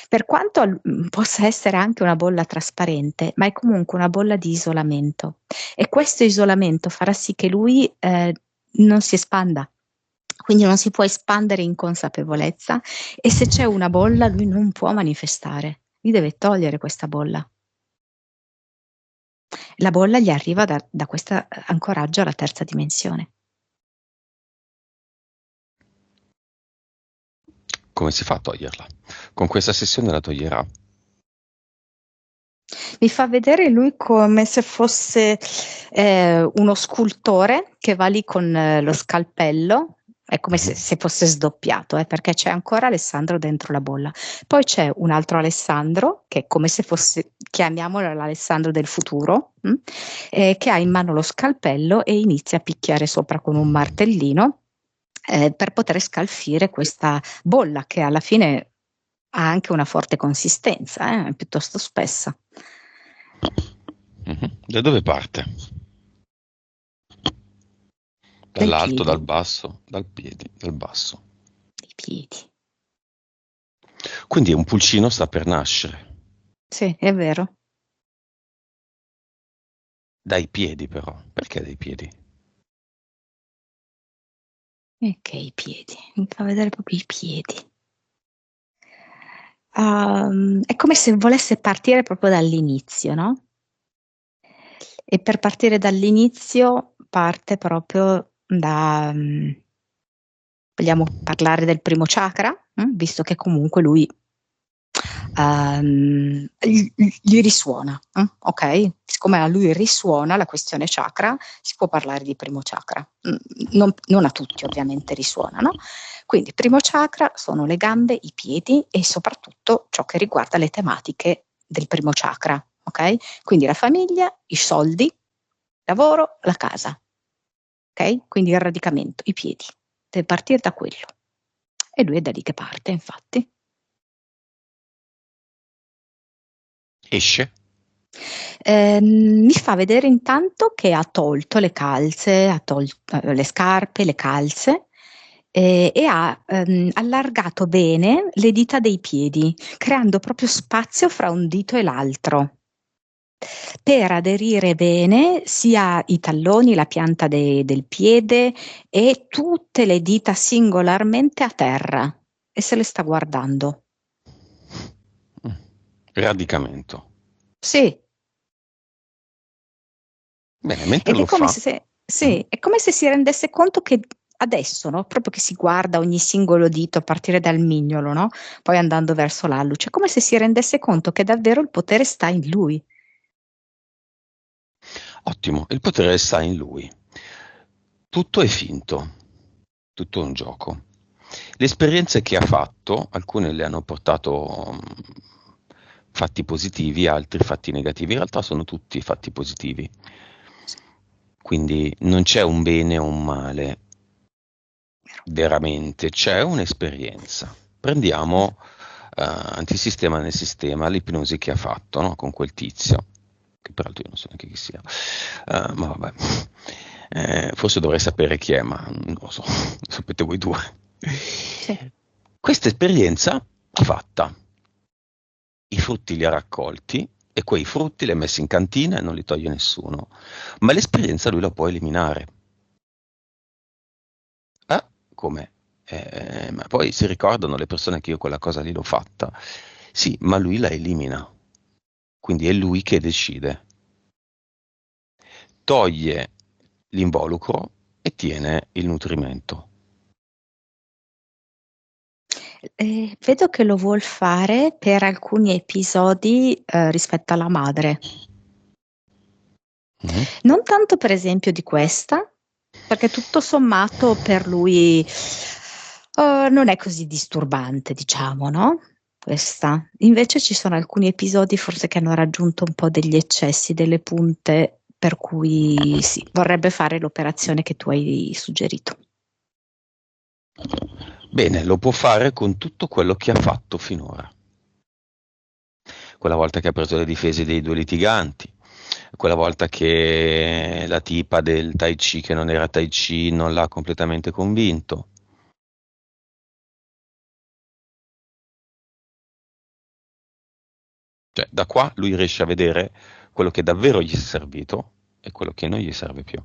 Per quanto possa essere anche una bolla trasparente, ma è comunque una bolla di isolamento e questo isolamento farà sì che lui non si espanda. Quindi non si può espandere in consapevolezza e se c'è una bolla lui non può manifestare, lui deve togliere questa bolla. La bolla gli arriva da questo ancoraggio alla terza dimensione. Come si fa a toglierla? Con questa sessione la toglierà. Mi fa vedere lui come se fosse uno scultore che va lì con lo scalpello, è come se fosse sdoppiato, perché c'è ancora Alessandro dentro la bolla. Poi c'è un altro Alessandro, che è come se fosse, chiamiamolo l'Alessandro del futuro, che ha in mano lo scalpello e inizia a picchiare sopra con un martellino per poter scalfire questa bolla che alla fine ha anche una forte consistenza, è piuttosto spessa. Da dove parte? Dai Dall'alto, piedi, dal basso, dal piedi, dal basso. dai piedi. Quindi un pulcino sta per nascere. Sì, è vero. Dai piedi però. Perché dai piedi? E che i piedi, mi fa vedere proprio i piedi. È come se volesse partire proprio dall'inizio, no? E per partire dall'inizio parte proprio da, vogliamo parlare del primo chakra, visto che comunque lui gli risuona, ok? Siccome a lui risuona la questione chakra, si può parlare di primo chakra. Non a tutti ovviamente risuona, no? Quindi primo chakra sono le gambe, i piedi e soprattutto ciò che riguarda le tematiche del primo chakra, ok? Quindi la famiglia, i soldi, il lavoro, la casa, ok? Quindi il radicamento, i piedi, deve partire da quello. E lui è da lì che parte, infatti. Esce? Mi fa vedere intanto che ha tolto le calze, ha tolto le scarpe, le calze e ha allargato bene le dita dei piedi, creando proprio spazio fra un dito e l'altro, per aderire bene sia i talloni, la pianta del piede e tutte le dita singolarmente a terra, e se le sta guardando. Radicamento. Sì, Bene, mentre ed è lo come fa, se, sì, è come se si rendesse conto che adesso, no? Proprio che si guarda ogni singolo dito a partire dal mignolo, no? Poi andando verso l'alluce, è come se si rendesse conto che davvero il potere sta in lui. ottimo, il potere sta in lui. Tutto è finto, tutto è un gioco. Le esperienze che ha fatto, alcune le hanno portato fatti positivi, altri fatti negativi. In realtà sono tutti fatti positivi. Quindi non c'è un bene o un male, veramente, c'è un'esperienza. Prendiamo antisistema nel sistema, l'ipnosi che ha fatto, no? Con quel tizio, che peraltro io non so neanche chi sia. Ma vabbè. Forse dovrei sapere chi è, ma non lo so, lo sapete voi due. Sì. Questa esperienza fatta, i frutti li ha raccolti e quei frutti li ha messi in cantina e non li toglie nessuno, ma l'esperienza lui la può eliminare. Come? Ma poi si ricordano le persone che io quella cosa lì l'ho fatta. Sì, ma lui la elimina, quindi è lui che decide. Toglie l'involucro e tiene il nutrimento. Vedo che lo vuol fare per alcuni episodi rispetto alla madre. Mhm. Non tanto per esempio di questa, perché tutto sommato per lui non è così disturbante, diciamo, no? Questa. Invece ci sono alcuni episodi forse che hanno raggiunto un po' degli eccessi, delle punte, per cui sì, vorrebbe fare l'operazione che tu hai suggerito. Bene, lo può fare con tutto quello che ha fatto finora. Quella volta che ha preso le difese dei due litiganti, quella volta che la tipa del Tai Chi, che non era Tai Chi, non l'ha completamente convinto. Cioè, da qua lui riesce a vedere quello che davvero gli è servito e quello che non gli serve più.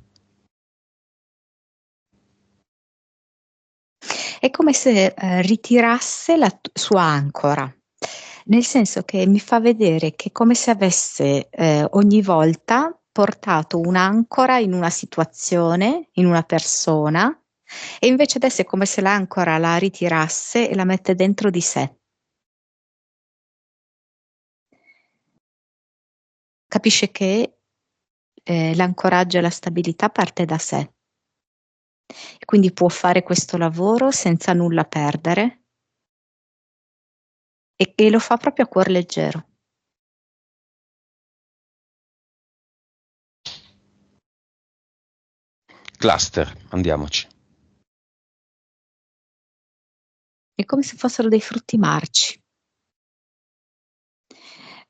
È come se ritirasse la sua ancora, nel senso che mi fa vedere che è come se avesse ogni volta portato un'ancora in una situazione, in una persona, e invece adesso è come se l'ancora la ritirasse e la mette dentro di sé. Capisce che l'ancoraggio e la stabilità parte da sé, e quindi può fare questo lavoro senza nulla perdere, e lo fa proprio a cuor leggero. Cluster, andiamoci. È come se fossero dei frutti marci.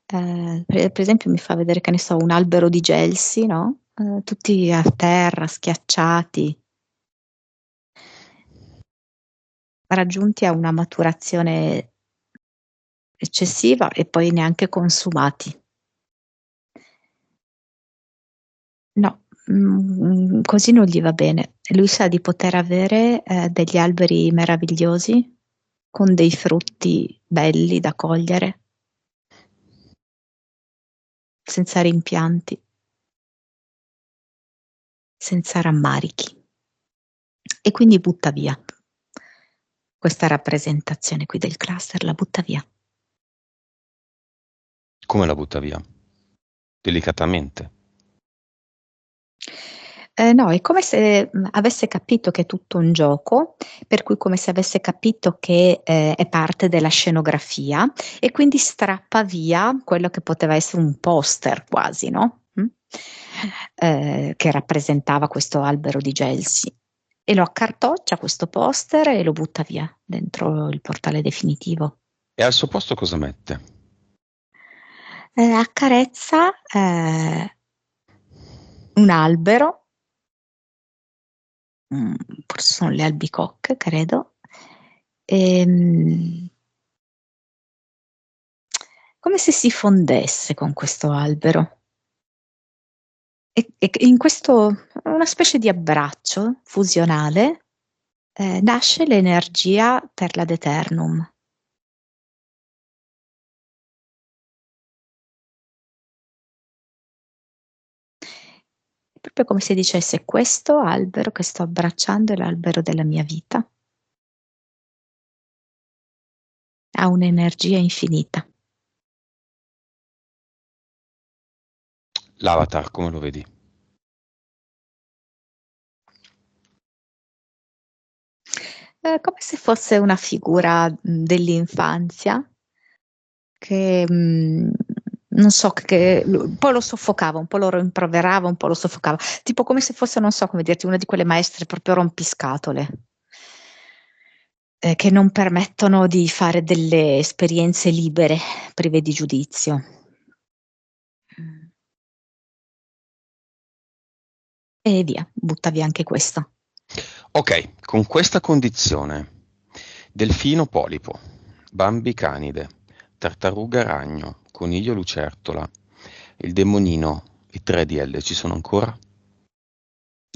Per esempio mi fa vedere, che ne so, un albero di gelsi, no? Tutti a terra, schiacciati, raggiunti a una maturazione eccessiva e poi neanche consumati. No, così non gli va bene. Lui sa di poter avere degli alberi meravigliosi con dei frutti belli da cogliere, senza rimpianti, senza rammarichi. E quindi butta via questa rappresentazione qui del cluster, la butta via. Come la butta via? Delicatamente. No, è come se avesse capito che è tutto un gioco, per cui come se avesse capito che è parte della scenografia, e quindi strappa via quello che poteva essere un poster quasi, no? Che rappresentava questo albero di gelsi. E lo accartoccia questo poster e lo butta via dentro il portale definitivo. E al suo posto cosa mette? Accarezza un albero forse sono le albicocche, credo. Ehm, come se si fondesse con questo albero. E in questo, una specie di abbraccio fusionale, nasce l'energia per l'ad eternum. È proprio come se dicesse: questo albero che sto abbracciando è l'albero della mia vita. Ha un'energia infinita. L'avatar, come lo vedi? Come se fosse una figura dell'infanzia che non so, che un po' lo soffocava, un po' lo rimproverava, un po' lo soffocava, tipo come se fosse, non so come dirti, una di quelle maestre proprio rompiscatole, che non permettono di fare delle esperienze libere, prive di giudizio. E via, butta via anche questo. Ok, con questa condizione, delfino polipo, Bambi canide, tartaruga ragno, coniglio lucertola, il demonino, i 3DL ci sono ancora?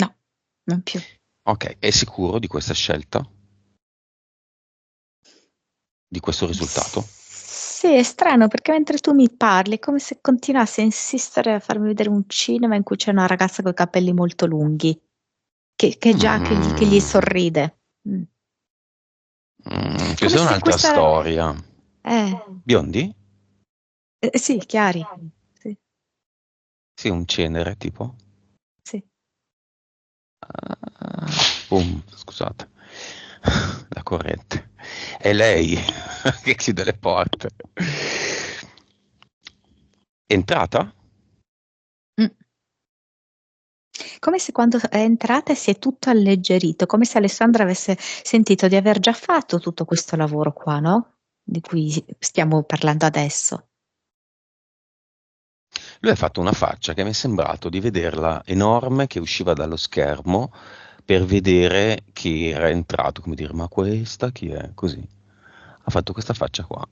No, non più. Ok, è sicuro di questa scelta? Di questo risultato? Sì, è strano perché mentre tu mi parli è come se continuassi a insistere a farmi vedere un cinema in cui c'è una ragazza con i capelli molto lunghi, che gli Mm, sorride. Mm. Come questa è se un'altra questa... storia. Eh, Biondi? sì, chiari. Sì, Sì, un cenere tipo. sì. Ah, boom, scusate. La corrente. È lei che chiude le porte. Entrata? Mm. Come se quando è entrata si è tutto alleggerito, come se Alessandra avesse sentito di aver già fatto tutto questo lavoro qua, no? Di cui stiamo parlando adesso. Lui ha fatto una faccia che mi è sembrato di vederla enorme che usciva dallo schermo per vedere chi era entrato, come dire, ma questa chi è? Così. Ha fatto questa faccia qua.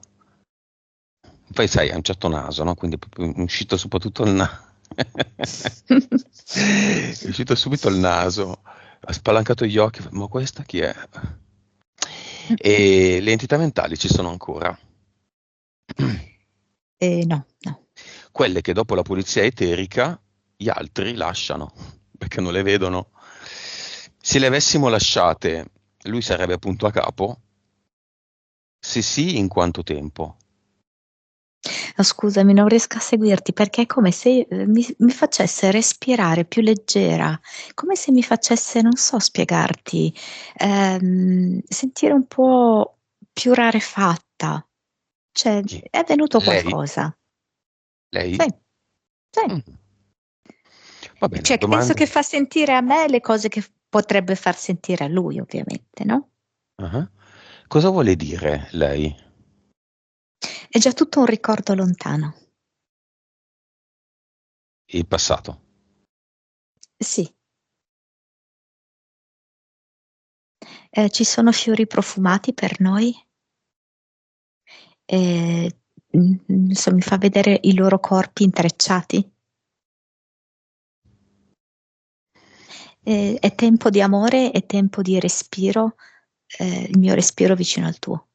Poi sai, ha un certo naso, no? Quindi è proprio uscito soprattutto il naso. È uscito subito il naso, ha spalancato gli occhi, ma questa chi è? E le entità mentali ci sono ancora. No, no. Quelle che dopo la pulizia eterica gli altri lasciano, perché non le vedono. Se le avessimo lasciate, lui sarebbe appunto a capo? Se sì, in quanto tempo? No, scusami, non riesco a seguirti perché è come se mi facesse respirare più leggera, come se mi facesse, non so spiegarti, sentire un po' più rarefatta. Cioè, Chi? è venuto Lei? qualcosa. Sì, Lei? sì. Mm. Va bene, Cioè, che penso domande? che fa sentire a me le cose che potrebbe far sentire a lui, ovviamente, no? Ah. Cosa vuole dire lei? È già tutto un ricordo lontano. Il passato. Sì, ci sono fiori profumati per noi. E, insomma, mi fa vedere i loro corpi intrecciati. È tempo di amore, è tempo di respiro, il mio respiro vicino al tuo.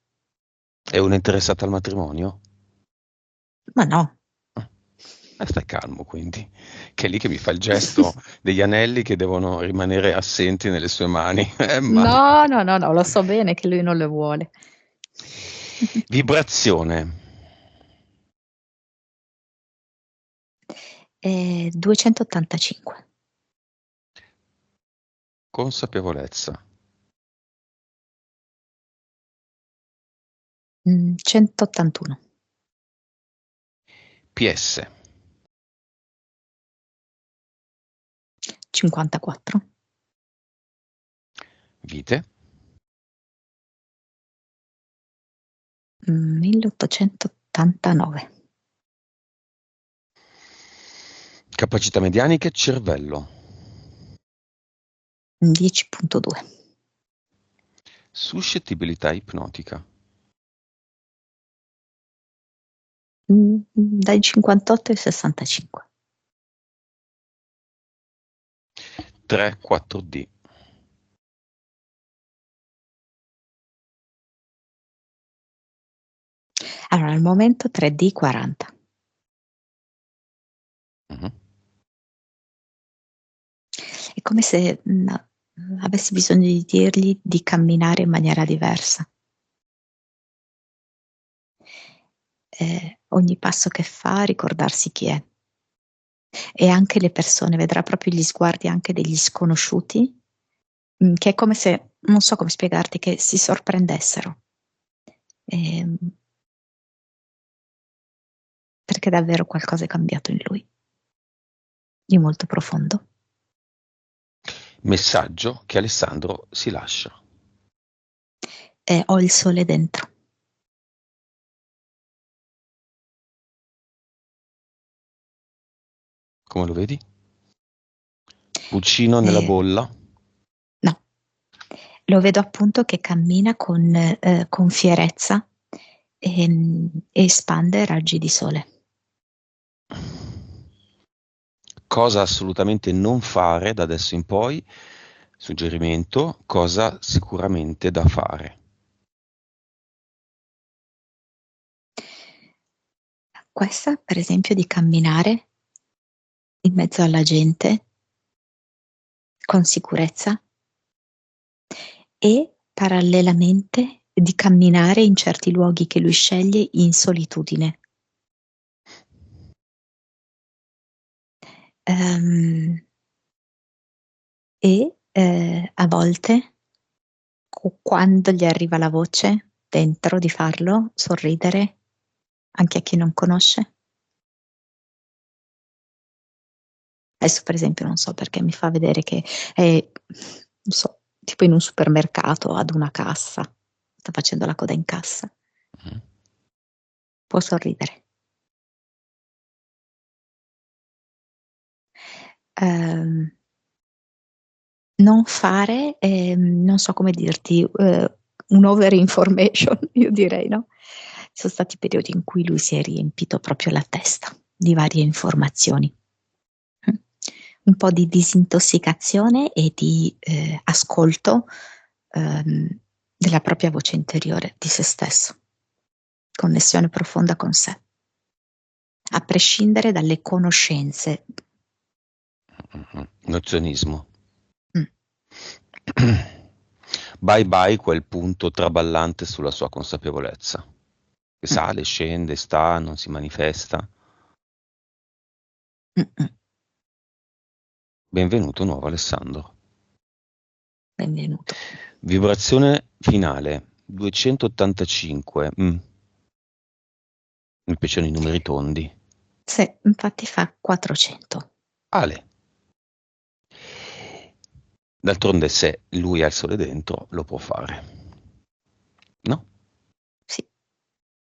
È una interessata al matrimonio? Ma no. Ah, stai calmo quindi, che è lì che mi fa il gesto degli anelli che devono rimanere assenti nelle sue mani. Ma... No, no, no, no, lo so bene che lui non le vuole. Vibrazione, 285. consapevolezza, 181. PS, 54. vite, 1889. capacità medianiche, cervello, 10.2. Suscettibilità ipnotica. Dai 58 ai 65. 3-4D. Allora, al momento 3D 40. Mhm. È come se avessi bisogno di dirgli di camminare in maniera diversa. Ogni passo che fa, ricordarsi chi è. E anche le persone, vedrà proprio gli sguardi anche degli sconosciuti, che è come se, non so come spiegarti, che si sorprendessero. Perché davvero qualcosa è cambiato in lui, di molto profondo. Messaggio che Alessandro si lascia. Ho il sole dentro. Come lo vedi? Pulcino nella bolla. No, lo vedo appunto che cammina con fierezza e espande raggi di sole. Cosa assolutamente non fare da adesso in poi? Suggerimento, cosa sicuramente da fare. Questa, per esempio, di camminare in mezzo alla gente con sicurezza e parallelamente di camminare in certi luoghi che lui sceglie in solitudine. A volte, quando gli arriva la voce dentro di farlo, sorridere anche a chi non conosce. Adesso per esempio non so perché mi fa vedere che è, non so, tipo in un supermercato ad una cassa, sta facendo la coda in cassa. Può sorridere. Non fare, non so come dirti, un over information, io direi, no? Sono stati periodi in cui lui si è riempito proprio la testa di varie informazioni. Un po' di disintossicazione e di ascolto della propria voce interiore, di se stesso, connessione profonda con sé, a prescindere dalle conoscenze. Nozionismo. Bye bye quel punto traballante sulla sua consapevolezza. Che sale, scende, sta, non si manifesta. Benvenuto nuovo Alessandro. Benvenuto. Vibrazione finale 285. Mi piacciono i numeri tondi. Sì, infatti fa 400. Ale. D'altronde se lui ha il sole dentro lo può fare. No?